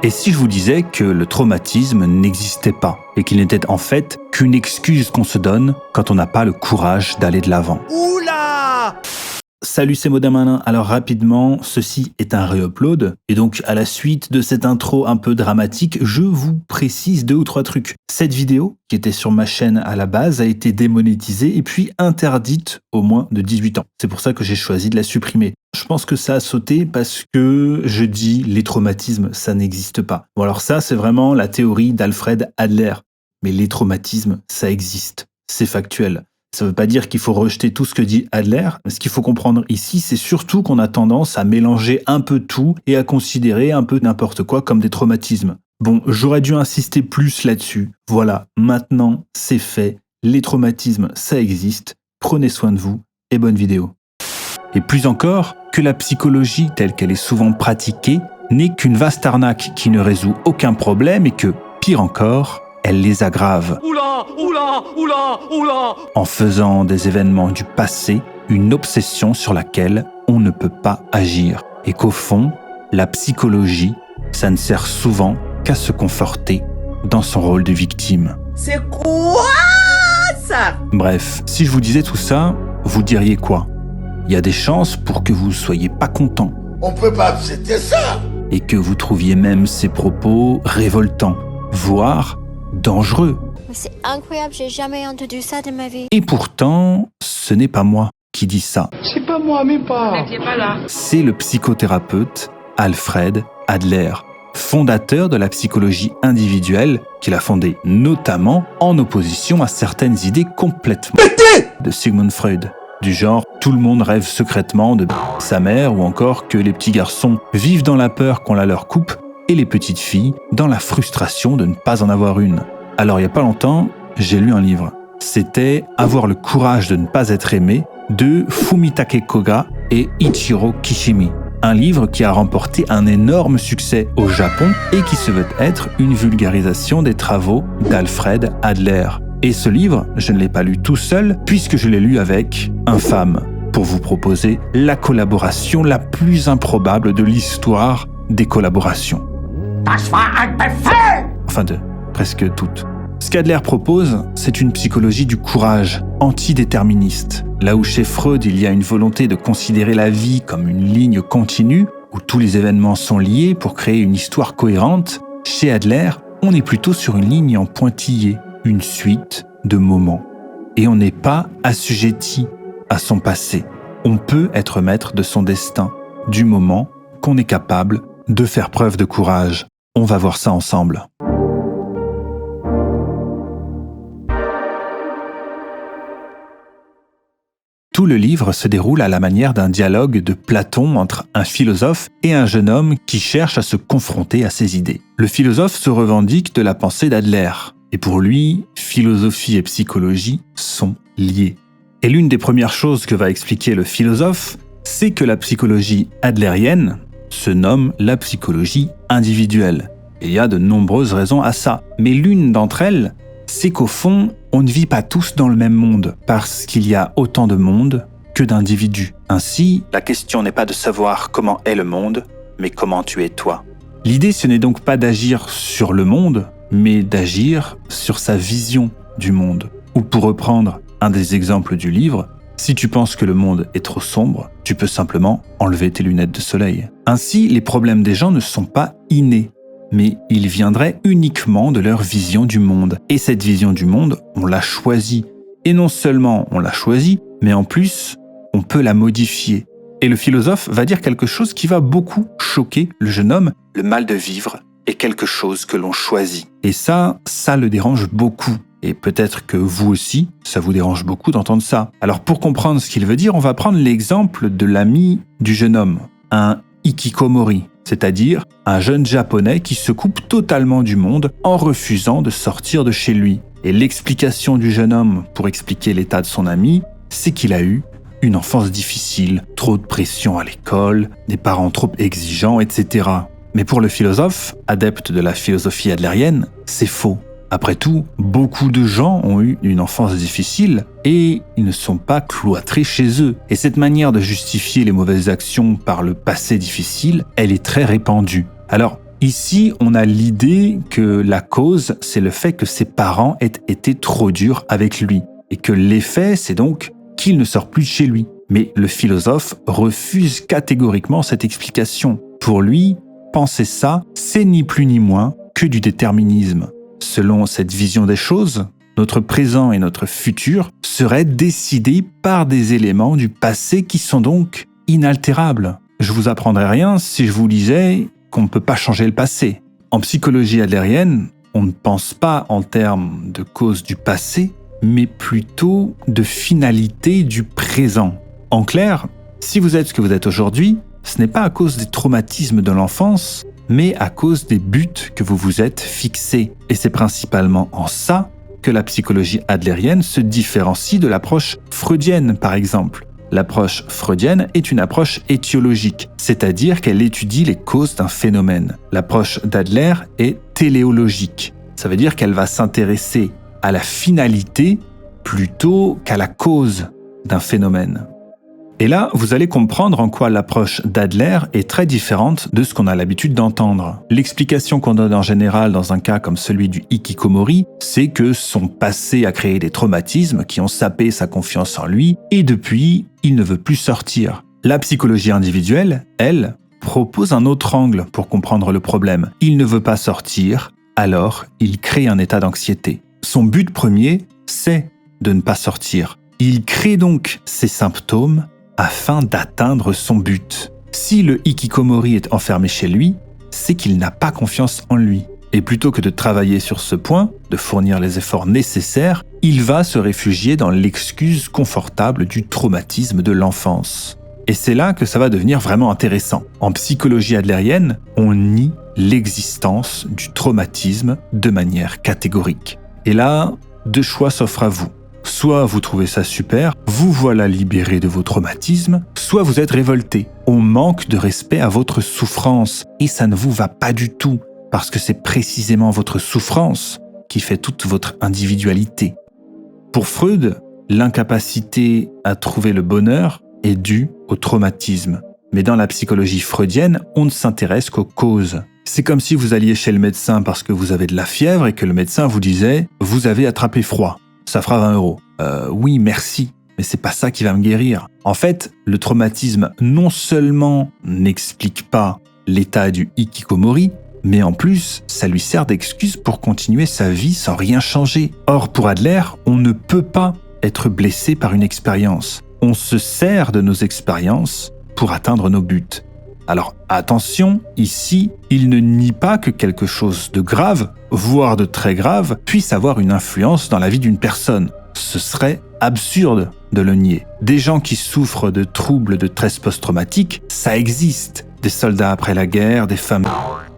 Et si je vous disais que le traumatisme n'existait pas et qu'il n'était en fait qu'une excuse qu'on se donne quand on n'a pas le courage d'aller de l'avant? Oula! Salut, c'est Modin Malin. Alors rapidement, ceci est un re-upload. Et donc à la suite de cette intro un peu dramatique, je vous précise 2 ou 3 trucs. Cette vidéo, qui était sur ma chaîne à la base, a été démonétisée et puis interdite aux moins de 18 ans. C'est pour ça que j'ai choisi de la supprimer. Je pense que ça a sauté parce que je dis les traumatismes, ça n'existe pas. Bon alors ça, c'est vraiment la théorie d'Alfred Adler. Mais les traumatismes, ça existe. C'est factuel. Ça ne veut pas dire qu'il faut rejeter tout ce que dit Adler. Ce qu'il faut comprendre ici, c'est surtout qu'on a tendance à mélanger un peu tout et à considérer un peu n'importe quoi comme des traumatismes. Bon, j'aurais dû insister plus là-dessus. Voilà, maintenant, c'est fait. Les traumatismes, ça existe. Prenez soin de vous et bonne vidéo. Et plus encore, que la psychologie telle qu'elle est souvent pratiquée n'est qu'une vaste arnaque qui ne résout aucun problème et que, pire encore, elle les aggrave. Oula! Oula! Oula! Oula! En faisant des événements du passé une obsession sur laquelle on ne peut pas agir. Et qu'au fond, la psychologie, ça ne sert souvent qu'à se conforter dans son rôle de victime. C'est quoi ça? Bref, si je vous disais tout ça, vous diriez quoi? Il y a des chances pour que vous soyez pas content. On peut pas accepter ça! Et que vous trouviez même ces propos révoltants, voire dangereux. C'est incroyable, j'ai jamais entendu ça de ma vie. Et pourtant, ce n'est pas moi qui dis ça. C'est pas moi, même pas! C'est le psychothérapeute Alfred Adler, fondateur de la psychologie individuelle, qu'il a fondée notamment en opposition à certaines idées complètement de Sigmund Freud. Du genre, tout le monde rêve secrètement de sa mère, ou encore que les petits garçons vivent dans la peur qu'on la leur coupe, et les petites filles dans la frustration de ne pas en avoir une. Alors il y a pas longtemps, j'ai lu un livre. C'était « Avoir le courage de ne pas être aimé » de Fumitake Koga et Ichiro Kishimi. Un livre qui a remporté un énorme succès au Japon et qui se veut être une vulgarisation des travaux d'Alfred Adler. Et ce livre, je ne l'ai pas lu tout seul puisque je l'ai lu avec un femme pour vous proposer la collaboration la plus improbable de l'histoire des collaborations. Enfin de presque toutes. Ce qu'Adler propose, c'est une psychologie du courage, antidéterministe. Là où chez Freud, il y a une volonté de considérer la vie comme une ligne continue, où tous les événements sont liés pour créer une histoire cohérente, chez Adler, on est plutôt sur une ligne en pointillé, une suite de moments. Et on n'est pas assujetti à son passé. On peut être maître de son destin, du moment qu'on est capable de faire preuve de courage. On va voir ça ensemble. Tout le livre se déroule à la manière d'un dialogue de Platon entre un philosophe et un jeune homme qui cherche à se confronter à ses idées. Le philosophe se revendique de la pensée d'Adler, et pour lui, philosophie et psychologie sont liées. Et l'une des premières choses que va expliquer le philosophe, c'est que la psychologie adlérienne se nomme la psychologie individuelle. Et il y a de nombreuses raisons à ça. Mais l'une d'entre elles, c'est qu'au fond, on ne vit pas tous dans le même monde, parce qu'il y a autant de monde que d'individus. Ainsi, la question n'est pas de savoir comment est le monde, mais comment tu es toi. L'idée, ce n'est donc pas d'agir sur le monde, mais d'agir sur sa vision du monde. Ou pour reprendre un des exemples du livre, si tu penses que le monde est trop sombre, tu peux simplement enlever tes lunettes de soleil. Ainsi, les problèmes des gens ne sont pas innés, mais ils viendraient uniquement de leur vision du monde. Et cette vision du monde, on l'a choisie. Et non seulement on l'a choisie, mais en plus, on peut la modifier. Et le philosophe va dire quelque chose qui va beaucoup choquer le jeune homme. Le mal de vivre est quelque chose que l'on choisit. Et ça le dérange beaucoup. Et peut-être que vous aussi, ça vous dérange beaucoup d'entendre ça. Alors pour comprendre ce qu'il veut dire, on va prendre l'exemple de l'ami du jeune homme, un hikikomori, c'est-à-dire un jeune japonais qui se coupe totalement du monde en refusant de sortir de chez lui. Et l'explication du jeune homme pour expliquer l'état de son ami, c'est qu'il a eu une enfance difficile, trop de pression à l'école, des parents trop exigeants, etc. Mais pour le philosophe, adepte de la philosophie adlérienne, c'est faux. Après tout, beaucoup de gens ont eu une enfance difficile et ils ne sont pas cloîtrés chez eux. Et cette manière de justifier les mauvaises actions par le passé difficile, elle est très répandue. Alors, Ici, on a l'idée que la cause, c'est le fait que ses parents aient été trop durs avec lui, et que l'effet, c'est donc qu'il ne sort plus de chez lui. Mais le philosophe refuse catégoriquement cette explication. Pour lui, penser ça, c'est ni plus ni moins que du déterminisme. Selon cette vision des choses, notre présent et notre futur seraient décidés par des éléments du passé qui sont donc inaltérables. Je vous apprendrais rien si je vous disais qu'on ne peut pas changer le passé. En psychologie adlérienne, on ne pense pas en termes de cause du passé, mais plutôt de finalité du présent. En clair, si vous êtes ce que vous êtes aujourd'hui, ce n'est pas à cause des traumatismes de l'enfance, mais à cause des buts que vous vous êtes fixés. Et c'est principalement en ça que la psychologie adlérienne se différencie de l'approche freudienne, par exemple. L'approche freudienne est une approche étiologique, c'est-à-dire qu'elle étudie les causes d'un phénomène. L'approche d'Adler est téléologique, ça veut dire qu'elle va s'intéresser à la finalité plutôt qu'à la cause d'un phénomène. Et là, vous allez comprendre en quoi l'approche d'Adler est très différente de ce qu'on a l'habitude d'entendre. L'explication qu'on donne en général dans un cas comme celui du hikikomori, c'est que son passé a créé des traumatismes qui ont sapé sa confiance en lui, et depuis, il ne veut plus sortir. La psychologie individuelle, elle, propose un autre angle pour comprendre le problème. Il ne veut pas sortir, alors il crée un état d'anxiété. Son but premier, c'est de ne pas sortir. Il crée donc ces symptômes afin d'atteindre son but. Si le hikikomori est enfermé chez lui, c'est qu'il n'a pas confiance en lui. Et plutôt que de travailler sur ce point, de fournir les efforts nécessaires, il va se réfugier dans l'excuse confortable du traumatisme de l'enfance. Et c'est là que ça va devenir vraiment intéressant. En psychologie adlérienne, on nie l'existence du traumatisme de manière catégorique. Et là, deux choix s'offrent à vous. Soit vous trouvez ça super, vous voilà libéré de vos traumatismes, soit vous êtes révolté. On manque de respect à votre souffrance et ça ne vous va pas du tout parce que c'est précisément votre souffrance qui fait toute votre individualité. Pour Freud, l'incapacité à trouver le bonheur est due au traumatisme. Mais dans la psychologie freudienne, on ne s'intéresse qu'aux causes. C'est comme si vous alliez chez le médecin parce que vous avez de la fièvre et que le médecin vous disait « vous avez attrapé froid ». Ça fera 20 €. Oui, merci, mais c'est pas ça qui va me guérir. En fait, le traumatisme non seulement n'explique pas l'état du hikikomori, mais en plus, ça lui sert d'excuse pour continuer sa vie sans rien changer. Or, pour Adler, on ne peut pas être blessé par une expérience. On se sert de nos expériences pour atteindre nos buts. Alors attention, ici, il ne nie pas que quelque chose de grave, voire de très grave, puisse avoir une influence dans la vie d'une personne. Ce serait absurde de le nier. Des gens qui souffrent de troubles de stress post-traumatique, ça existe. Des soldats après la guerre, des femmes,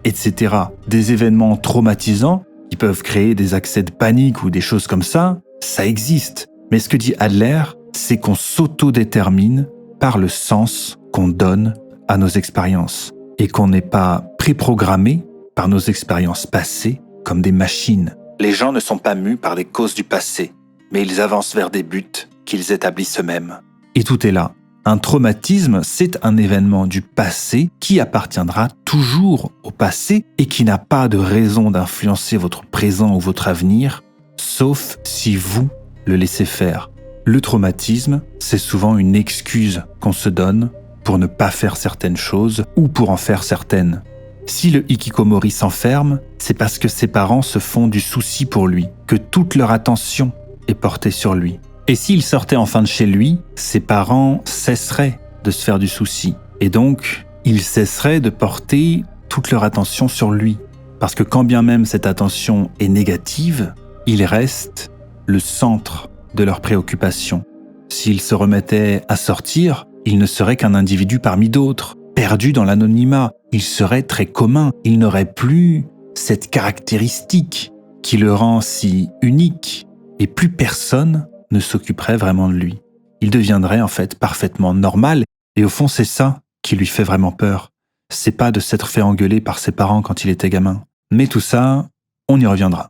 etc. Des événements traumatisants qui peuvent créer des accès de panique ou des choses comme ça, ça existe. Mais ce que dit Adler, c'est qu'on s'autodétermine par le sens qu'on donne à nos expériences et qu'on n'est pas préprogrammé par nos expériences passées comme des machines. Les gens ne sont pas mus par des causes du passé, mais ils avancent vers des buts qu'ils établissent eux-mêmes. Et tout est là. Un traumatisme, c'est un événement du passé qui appartiendra toujours au passé et qui n'a pas de raison d'influencer votre présent ou votre avenir, sauf si vous le laissez faire. Le traumatisme, c'est souvent une excuse qu'on se donne pour ne pas faire certaines choses ou pour en faire certaines. Si le hikikomori s'enferme, c'est parce que ses parents se font du souci pour lui, que toute leur attention est portée sur lui. Et s'il sortait enfin de chez lui, ses parents cesseraient de se faire du souci. Et donc, ils cesseraient de porter toute leur attention sur lui. Parce que quand bien même cette attention est négative, il reste le centre de leurs préoccupations. S'il se remettait à sortir, il ne serait qu'un individu parmi d'autres, perdu dans l'anonymat. Il serait très commun. Il n'aurait plus cette caractéristique qui le rend si unique. Et plus personne ne s'occuperait vraiment de lui. Il deviendrait en fait parfaitement normal. Et au fond, c'est ça qui lui fait vraiment peur. C'est pas de s'être fait engueuler par ses parents quand il était gamin. Mais tout ça, on y reviendra.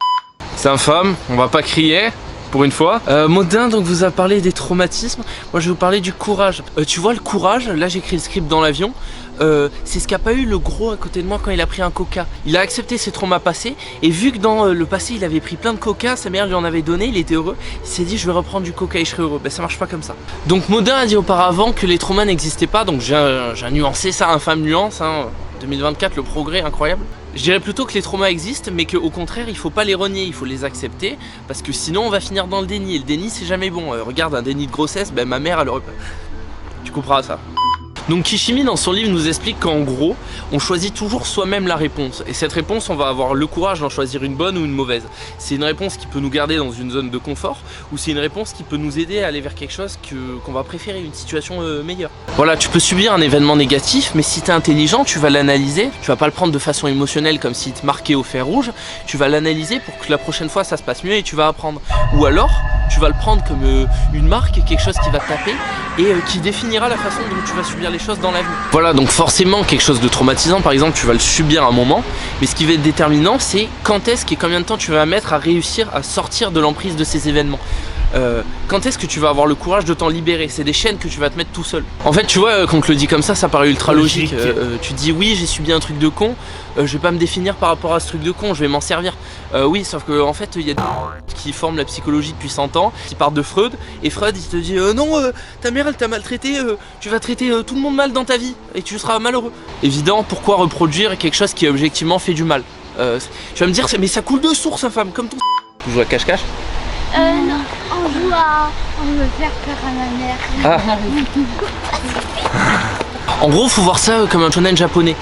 C'est infâme, on va pas crier. pour une fois. Modin donc vous a parlé des traumatismes. Moi je vais vous parler du courage. Tu vois le courage, là j'écris le script dans l'avion. C'est ce qu'a pas eu le gros à côté de moi quand il a pris un coca. Il a accepté ses traumas passés et vu que dans le passé il avait pris plein de coca, sa mère lui en avait donné, il était heureux. Il s'est dit je vais reprendre du coca et je serai heureux. Ben ça marche pas comme ça. Donc Modin a dit auparavant que les traumas n'existaient pas, donc j'ai nuancé ça, infâme nuance. 2024, le progrès incroyable. Je dirais plutôt que les traumas existent, mais qu'au contraire, il faut pas les renier, il faut les accepter, parce que sinon on va finir dans le déni. Et le déni, c'est jamais bon. Regarde, un déni de grossesse, ben ma mère, elle aurait... Tu comprends ça. Donc Kishimi dans son livre nous explique qu'en gros on choisit toujours soi-même la réponse et cette réponse on va avoir le courage d'en choisir une bonne ou une mauvaise. C'est une réponse qui peut nous garder dans une zone de confort ou c'est une réponse qui peut nous aider à aller vers quelque chose qu'on va préférer, une situation meilleure. Voilà, tu peux subir un événement négatif mais si tu es intelligent tu vas l'analyser, tu vas pas le prendre de façon émotionnelle comme s'il te marquait au fer rouge, tu vas l'analyser pour que la prochaine fois ça se passe mieux et tu vas apprendre. Ou alors tu vas le prendre comme une marque, quelque chose qui va te taper et qui définira la façon dont tu vas subir les choses dans la vie. Voilà, donc forcément quelque chose de traumatisant par exemple tu vas le subir un moment, mais ce qui va être déterminant c'est quand est-ce et combien de temps tu vas mettre à réussir à sortir de l'emprise de ces événements. Quand est-ce que tu vas avoir le courage de t'en libérer? C'est des chaînes que tu vas te mettre tout seul. En fait tu vois quand on te le dit comme ça paraît ultra logique. Tu dis oui j'ai subi un truc de con, je vais pas me définir par rapport à ce truc de con, je vais m'en servir. Oui sauf que en fait il y a des qui forment la psychologie depuis 100 ans, qui partent de Freud et Freud il te dit non ta mère elle t'a maltraité, tu vas traiter tout le monde mal dans ta vie et tu seras malheureux. Évident, pourquoi reproduire quelque chose qui objectivement fait du mal? Tu vas me dire mais ça coule de source femme comme tout. Tu joues à cache-cache? Non, on joue à... On veut faire peur à ma mère. En gros, faut voir ça comme un shonen japonais.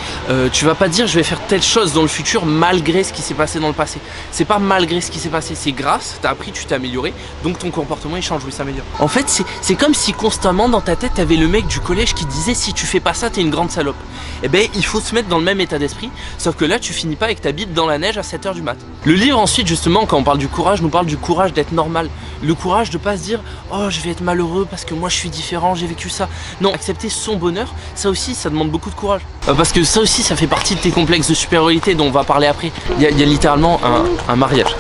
Tu vas pas dire je vais faire telle chose dans le futur malgré ce qui s'est passé dans le passé. C'est pas malgré ce qui s'est passé, c'est grâce, t'as appris, tu t'es amélioré, donc ton comportement il change, oui, s'améliore. En fait, c'est comme si constamment dans ta tête t'avais le mec du collège qui disait si tu fais pas ça, t'es une grande salope. Eh ben, il faut se mettre dans le même état d'esprit, sauf que là, tu finis pas avec ta bite dans la neige à 7h du mat. Le livre ensuite, justement, quand on parle du courage, nous parle du courage d'être normal. Le courage de pas se dire oh, je vais être malheureux parce que moi je suis différent, j'ai vécu ça. Non, accepter son bonheur, ça aussi, ça demande beaucoup de courage. Parce que ça aussi, ça fait partie de tes complexes de supériorité dont on va parler après. Il y a littéralement un mariage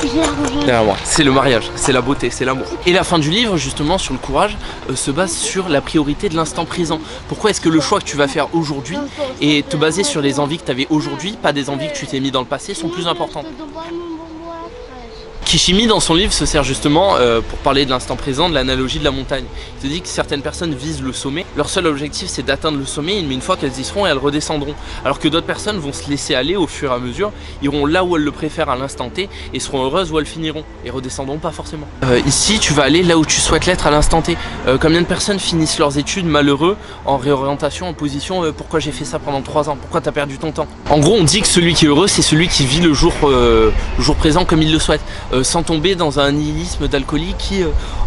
derrière moi. C'est le mariage, c'est la beauté, c'est l'amour. Et la fin du livre, justement, sur le courage, se base sur la priorité de l'instant présent. Pourquoi est-ce que le choix que tu vas faire aujourd'hui et te baser sur les envies que tu avais aujourd'hui, pas des envies que tu t'es mis dans le passé, sont plus importantes. Kishimi dans son livre se sert justement pour parler de l'instant présent, de l'analogie de la montagne. Il te dit que certaines personnes visent le sommet, leur seul objectif c'est d'atteindre le sommet, mais une fois qu'elles y seront, elles redescendront. Alors que d'autres personnes vont se laisser aller au fur et à mesure, iront là où elles le préfèrent à l'instant T et seront heureuses où elles finiront, et redescendront pas forcément. Ici tu vas aller là où tu souhaites l'être à l'instant T. Combien de personnes finissent leurs études malheureux en réorientation, en position pourquoi j'ai fait ça pendant 3 ans, pourquoi t'as perdu ton temps? En gros on dit que celui qui est heureux c'est celui qui vit le jour présent comme il le souhaite. Sans tomber dans un nihilisme d'alcoolique qui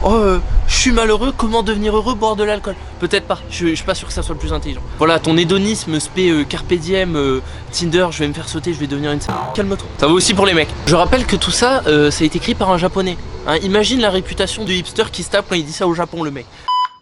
je suis malheureux, comment devenir heureux, boire de l'alcool? Peut-être pas, je suis pas sûr que ça soit le plus intelligent. Voilà, ton hédonisme, carpe diem, Tinder, je vais me faire sauter, je vais devenir une... Calme-toi. Ça vaut aussi pour les mecs. Je rappelle que tout ça, ça a été écrit par un japonais. Hein, imagine la réputation du hipster qui se tape quand il dit ça au Japon, le mec.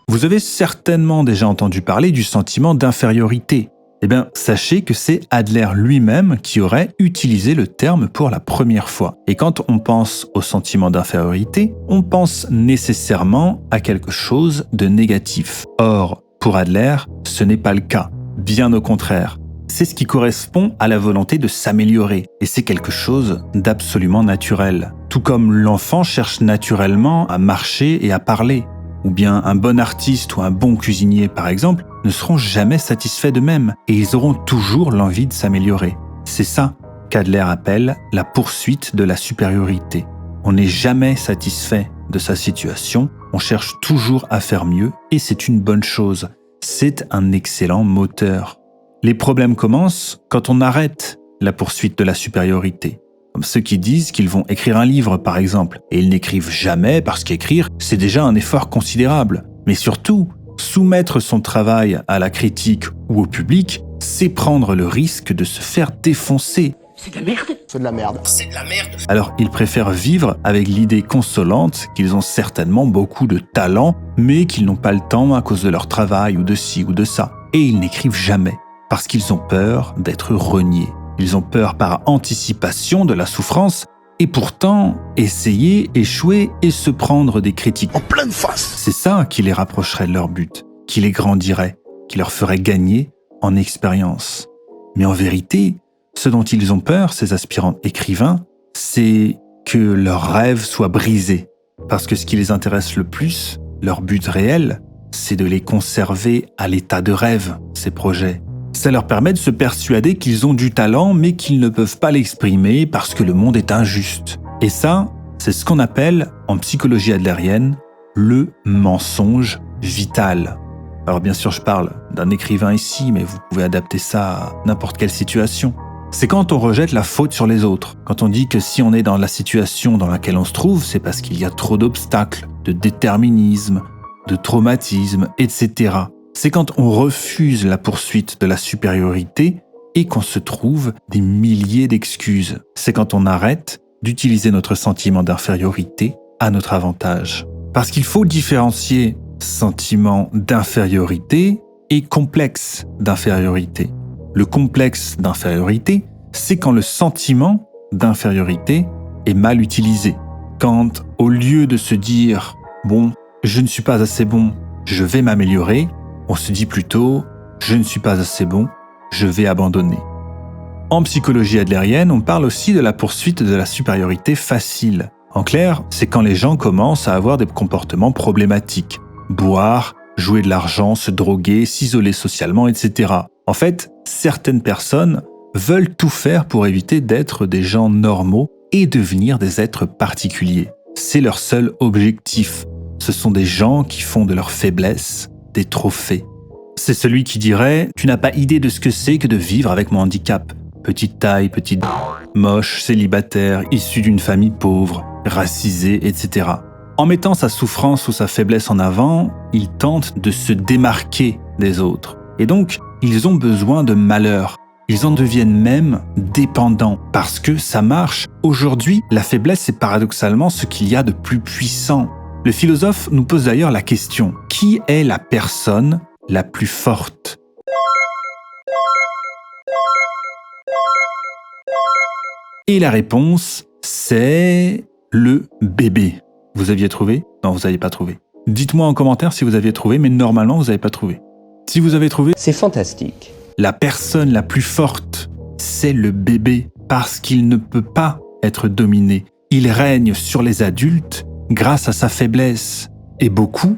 Vous avez certainement déjà entendu parler du sentiment d'infériorité. Eh bien, sachez que c'est Adler lui-même qui aurait utilisé le terme pour la première fois. Et quand on pense au sentiment d'infériorité, on pense nécessairement à quelque chose de négatif. Or, pour Adler, ce n'est pas le cas. Bien au contraire. C'est ce qui correspond à la volonté de s'améliorer. Et c'est quelque chose d'absolument naturel. Tout comme l'enfant cherche naturellement à marcher et à parler. Ou bien un bon artiste ou un bon cuisinier, par exemple, ne seront jamais satisfaits d'eux-mêmes et ils auront toujours l'envie de s'améliorer. C'est ça qu'Adler appelle la poursuite de la supériorité. On n'est jamais satisfait de sa situation, on cherche toujours à faire mieux et c'est une bonne chose. C'est un excellent moteur. Les problèmes commencent quand on arrête la poursuite de la supériorité. Comme ceux qui disent qu'ils vont écrire un livre, par exemple, et ils n'écrivent jamais parce qu'écrire, c'est déjà un effort considérable. Mais surtout, soumettre son travail à la critique ou au public, c'est prendre le risque de se faire défoncer. C'est de la merde. C'est de la merde. C'est de la merde. Alors, ils préfèrent vivre avec l'idée consolante qu'ils ont certainement beaucoup de talent, mais qu'ils n'ont pas le temps à cause de leur travail ou de ci ou de ça. Et ils n'écrivent jamais, parce qu'ils ont peur d'être reniés. Ils ont peur par anticipation de la souffrance Et pourtant, essayer, échouer et se prendre des critiques. En pleine face. C'est ça qui les rapprocherait de leur but, qui les grandirait, qui leur ferait gagner en expérience. Mais en vérité, ce dont ils ont peur, ces aspirants écrivains, c'est que leurs rêves soient brisés. Parce que ce qui les intéresse le plus, leur but réel, c'est de les conserver à l'état de rêve, ces projets. Ça leur permet de se persuader qu'ils ont du talent, mais qu'ils ne peuvent pas l'exprimer parce que le monde est injuste. Et ça, c'est ce qu'on appelle, en psychologie adlérienne, le mensonge vital. Alors bien sûr, je parle d'un écrivain ici, mais vous pouvez adapter ça à n'importe quelle situation. C'est quand on rejette la faute sur les autres, quand on dit que si on est dans la situation dans laquelle on se trouve, c'est parce qu'il y a trop d'obstacles, de déterminisme, de traumatisme, etc. C'est quand on refuse la poursuite de la supériorité et qu'on se trouve des milliers d'excuses. C'est quand on arrête d'utiliser notre sentiment d'infériorité à notre avantage. Parce qu'il faut différencier sentiment d'infériorité et complexe d'infériorité. Le complexe d'infériorité, c'est quand le sentiment d'infériorité est mal utilisé. Quand, au lieu de se dire « bon, je ne suis pas assez bon, je vais m'améliorer », on se dit plutôt « je ne suis pas assez bon, je vais abandonner ». En psychologie adlérienne, on parle aussi de la poursuite de la supériorité facile. En clair, c'est quand les gens commencent à avoir des comportements problématiques. Boire, jouer de l'argent, se droguer, s'isoler socialement, etc. En fait, certaines personnes veulent tout faire pour éviter d'être des gens normaux et devenir des êtres particuliers. C'est leur seul objectif. Ce sont des gens qui font de leur faiblesse des trophées. C'est celui qui dirait « Tu n'as pas idée de ce que c'est que de vivre avec mon handicap. Petite taille, petite... moche, célibataire, issu d'une famille pauvre, racisée, etc. » En mettant sa souffrance ou sa faiblesse en avant, ils tentent de se démarquer des autres. Et donc, ils ont besoin de malheur. Ils en deviennent même dépendants parce que ça marche. Aujourd'hui, la faiblesse est paradoxalement ce qu'il y a de plus puissant. Le philosophe nous pose d'ailleurs la question « Qui est la personne la plus forte ?» Et la réponse, c'est le bébé. Vous aviez trouvé? Non, vous n'aviez pas trouvé. Dites-moi en commentaire si vous aviez trouvé, mais normalement, vous n'avez pas trouvé. Si vous avez trouvé, c'est fantastique. La personne la plus forte, c'est le bébé, parce qu'il ne peut pas être dominé. Il règne sur les adultes grâce à sa faiblesse. Et beaucoup,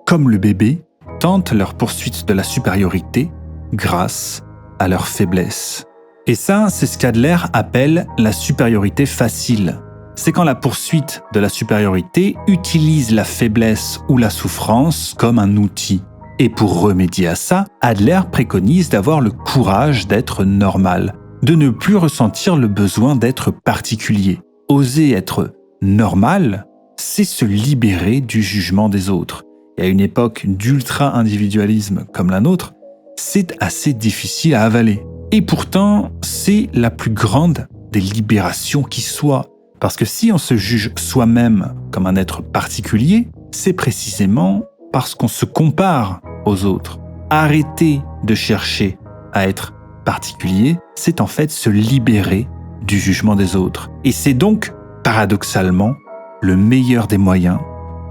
comme le bébé, tentent leur poursuite de la supériorité grâce à leur faiblesse. Et ça, c'est ce qu'Adler appelle la supériorité facile. C'est quand la poursuite de la supériorité utilise la faiblesse ou la souffrance comme un outil. Et pour remédier à ça, Adler préconise d'avoir le courage d'être normal, de ne plus ressentir le besoin d'être particulier. Oser être normal, c'est se libérer du jugement des autres. Et à une époque d'ultra-individualisme comme la nôtre, c'est assez difficile à avaler. Et pourtant, c'est la plus grande des libérations qui soit. Parce que si on se juge soi-même comme un être particulier, c'est précisément parce qu'on se compare aux autres. Arrêter de chercher à être particulier, c'est en fait se libérer du jugement des autres. Et c'est donc, paradoxalement, le meilleur des moyens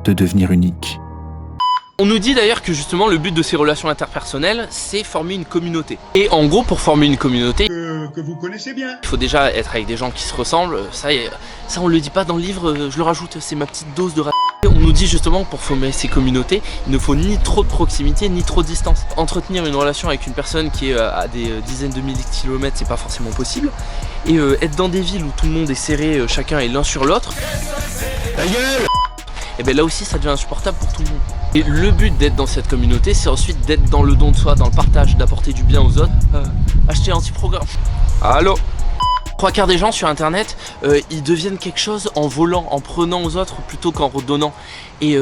de devenir unique. On nous dit d'ailleurs que justement le but de ces relations interpersonnelles, c'est former une communauté. Et en gros, pour former une communauté, Que vous connaissez bien. il faut déjà être avec des gens qui se ressemblent. Ça on le dit pas dans le livre, je le rajoute, c'est ma petite dose de On nous dit justement que pour former ces communautés, il ne faut ni trop de proximité, ni trop de distance. Entretenir une relation avec une personne qui est à des dizaines de milliers de kilomètres, c'est pas forcément possible. Et être dans des villes où tout le monde est serré, chacun est l'un sur l'autre. Ta gueule! Et bien là aussi, ça devient insupportable pour tout le monde. Et le but d'être dans cette communauté, c'est ensuite d'être dans le don de soi, dans le partage, d'apporter du bien aux autres. Acheter anti-programme. Allô? 3/4 des gens sur internet, ils deviennent quelque chose en volant, en prenant aux autres plutôt qu'en redonnant. Et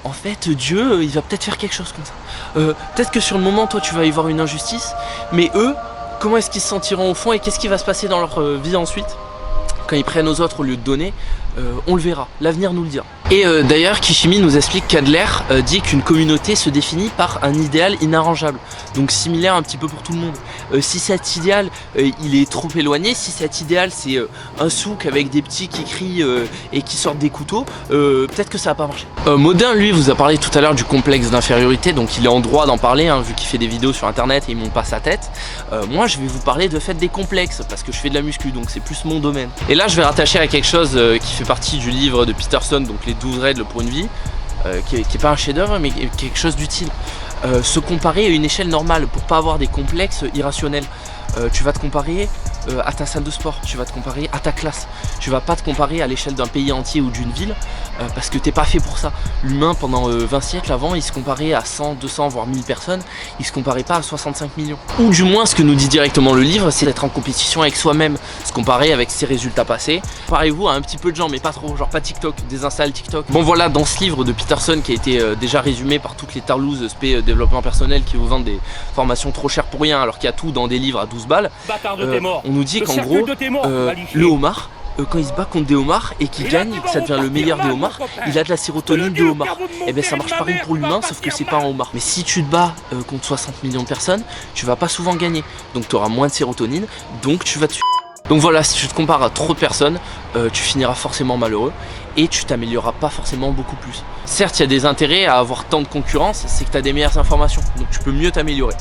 en fait, Dieu, il va peut-être faire quelque chose comme ça. Peut-être que sur le moment, toi, tu vas y voir une injustice, mais eux, comment est-ce qu'ils se sentiront au fond et qu'est-ce qui va se passer dans leur vie ensuite? Quand ils prennent aux autres au lieu de donner, On le verra, l'avenir nous le dira. Et d'ailleurs Kishimi nous explique qu'Adler dit qu'une communauté se définit par un idéal inarrangeable, donc similaire un petit peu pour tout le monde. Si cet idéal il est trop éloigné, si cet idéal c'est un souk avec des petits qui crient et qui sortent des couteaux, peut-être que ça va pas marcher. Modin lui vous a parlé tout à l'heure du complexe d'infériorité, donc il est en droit d'en parler hein, vu qu'il fait des vidéos sur internet et il monte pas sa tête. Moi je vais vous parler de fait des complexes parce que je fais de la muscu, donc c'est plus mon domaine. Et là je vais rattacher à quelque chose qui fait partie du livre de Peterson, donc les 12 règles pour une vie, qui est pas un chef-d'œuvre mais quelque chose d'utile. Se comparer à une échelle normale pour pas avoir des complexes irrationnels. Tu vas te comparer à ta salle de sport, tu vas te comparer à ta classe, tu vas pas te comparer à l'échelle d'un pays entier ou d'une ville parce que t'es pas fait pour ça. L'humain pendant 20 siècles avant il se comparait à 100, 200 voire 1000 personnes, il se comparait pas à 65 millions. Ou du moins ce que nous dit directement le livre c'est d'être en compétition avec soi-même, se comparer avec ses résultats passés. Comparez-vous à un petit peu de gens mais pas trop, genre pas TikTok, désinstalle TikTok. Bon voilà, dans ce livre de Peterson qui a été déjà résumé par toutes les tarlouses spé développement personnel qui vous vendent des formations trop chères pour rien alors qu'il y a tout dans des livres à 12 balles. On nous dit qu'en gros le homard quand il se bat contre des homards et qu'il gagne, que ça devient le meilleur des homards, il a de la sérotonine de homard. Et bien ça marche pareil pour l'humain sauf que c'est pas un homard. Mais si tu te bats contre 60 millions de personnes, tu vas pas souvent gagner. Donc tu auras moins de sérotonine, donc tu vas te... Donc voilà, si tu te compares à trop de personnes, tu finiras forcément malheureux et tu t'amélioreras pas forcément beaucoup plus. Certes, il y a des intérêts à avoir tant de concurrence, c'est que tu as des meilleures informations, donc tu peux mieux t'améliorer.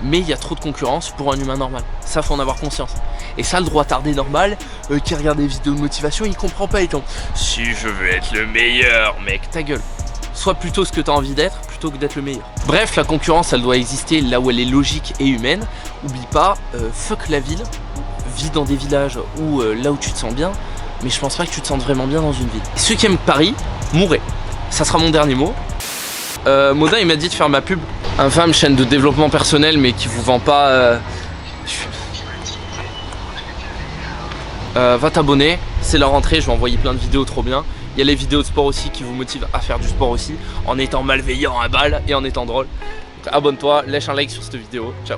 Mais il y a trop de concurrence pour un humain normal, ça faut en avoir conscience. Et ça, le droit tardé normal qui regarde des vidéos de motivation, il comprend pas étant si je veux être le meilleur, mec, ta gueule. Sois plutôt ce que tu as envie d'être plutôt que d'être le meilleur. Bref, la concurrence elle doit exister là où elle est logique et humaine. Oublie pas, fuck la ville, vis dans des villages ou là où tu te sens bien, mais je pense pas que tu te sentes vraiment bien dans une ville. Et ceux qui aiment Paris, mourrez. Ça sera mon dernier mot. Modin il m'a dit de faire ma pub. Infâme chaîne de développement personnel mais qui vous vend pas. Va t'abonner, c'est la rentrée, je vais envoyer plein de vidéos trop bien. Il y a les vidéos de sport aussi qui vous motivent à faire du sport aussi, en étant malveillant à balle et en étant drôle. Donc abonne-toi, lâche un like sur cette vidéo, ciao.